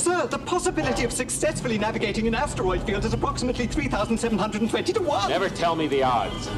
Sir, the possibility of successfully navigating an asteroid field is approximately 3,720 to 1. Never tell me the odds.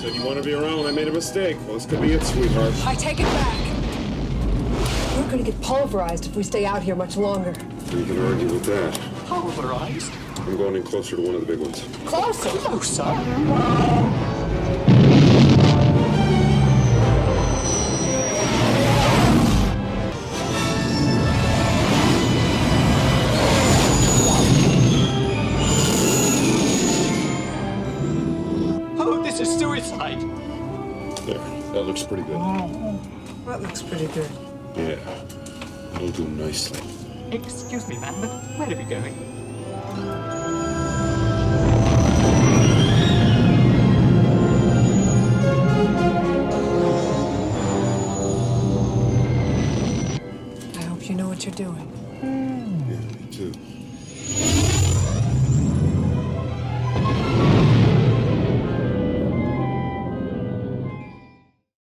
Said you want to be around when I made a mistake. Well, this could be it, sweetheart. I take it back. We're gonna get pulverized if we stay out here much longer. You can argue with that. Pulverized? I'm going in closer to one of the big ones. Closer! Closer? Oh, this is suicide. There. That looks pretty good. That looks pretty good. Yeah. It'll do nicely. Excuse me, ma'am, but where are we going? I hope you know what you're doing. Yeah, me too.